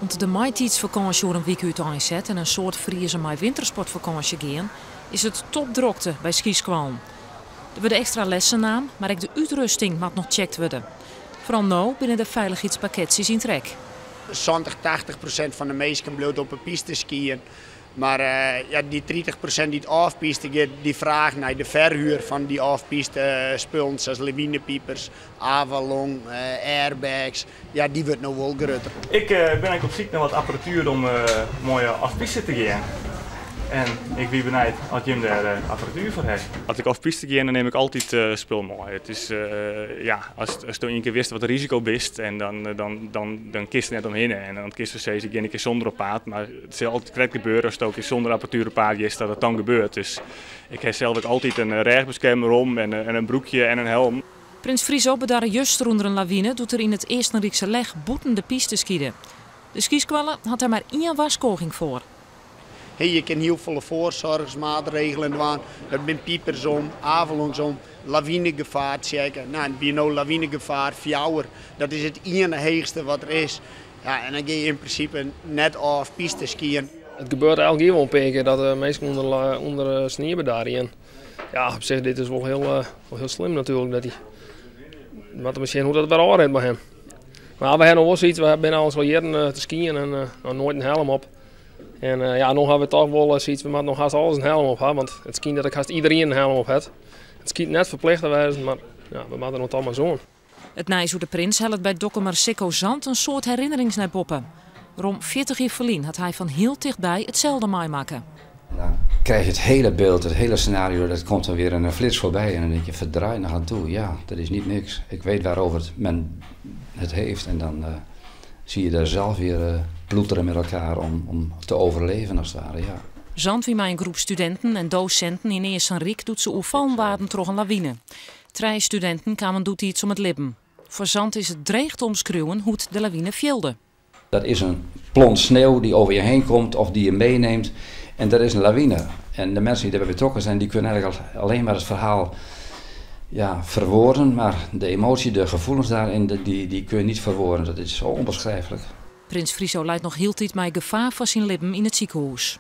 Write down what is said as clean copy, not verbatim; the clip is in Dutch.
Om de maitidsvakantie een week uit aanzet en een soort Friese mei wintersportvakantie gaan, is het topdrokte bij Skieskwallen. Er worden extra lessen naam, maar ook de uitrusting moet nog gecheckt worden. Vooral nu binnen de veiligheidspakketten in trek. 70-80% van de mensen bloot op een piste skiën. Maar die 30% die het afpiste gaat, die vraagt naar de verhuur van die afpiste spullen, zoals lawinepiepers, avalon, airbags. Ja, die wordt nou wel groter. Ik ben op zoek naar wat apparatuur om mooie afpiste te gaan. En ik ben benieuwd of Jim daar apparatuur voor heeft. Als ik afpiste ga, dan neem ik altijd spul mee. Het is, als je een keer wist wat het risico is, en dan kies je net omheen. En dan kies je steeds een keer zonder op paard. Maar het zal altijd correct gebeuren als het ook zonder apparatuur op paard is dat het dan gebeurt. Dus ik heb zelf ook altijd een regenbeschermer om en een broekje en een helm. Prins Friso bedaar juist onder een lawine doet er in het eerste Riekse leg boeten de piste skieden. De skieskwallen had er maar één waarschuwing voor. Je kan heel veel voorzorgsmaatregelen doen. Er zijn piepers om, avalons om, lawinegevaar checken. Nou, bij nou lawinegevaar 4 uur. Dat is het enige wat er is. Ja, en dan ga je in principe net af piste skiën. Het gebeurt elke keer wel een paar keer dat de mensen onder sneeuw daarin. Ja, op zich dit is wel heel slim natuurlijk dat hij. Maar misschien hoe dat weer aanredt bij hem. Maar we hebben nog wel zoiets. We zijn al zo jaren te skiën en nooit een helm op. En nog hebben we toch wel zoiets, we moeten nog haast alles een helm op hebben, want het skiën dat ik haast iedereen een helm op heeft. Het skiën net verplicht wijzen, maar ja, we moeten het allemaal zo. Het nijs de prins helpt bij Dokkum Sikko Zand een soort herinneringsnijpoppen. Rond 40 jaar verlien had hij van heel dichtbij hetzelfde meemaken. Dan krijg je het hele beeld, het hele scenario, dat komt dan weer een flits voorbij en dan denk je verdraai naar aan toe. Ja, dat is niet niks. Ik weet waarover men het heeft en dan zie je daar zelf weer ploeteren met elkaar om te overleven als het ware, ja. Zand wie mij een groep studenten en docenten in Eerst-Riek doet ze oefalwaarden troch een lawine. 3 studenten kwamen doet iets om het lippen. Voor Zand is het dreig te omschreeuwen hoe het de lawine vielde. Dat is een plont sneeuw die over je heen komt of die je meeneemt en dat is een lawine. En de mensen die daarbij betrokken zijn, die kunnen eigenlijk alleen maar het verhaal verwoorden, maar de emotie, de gevoelens daarin, die kun je niet verwoorden. Dat is zo onbeschrijfelijk. Prins Friso leidt nog heel tijd met gevaar voor zijn lippen in het ziekenhuis.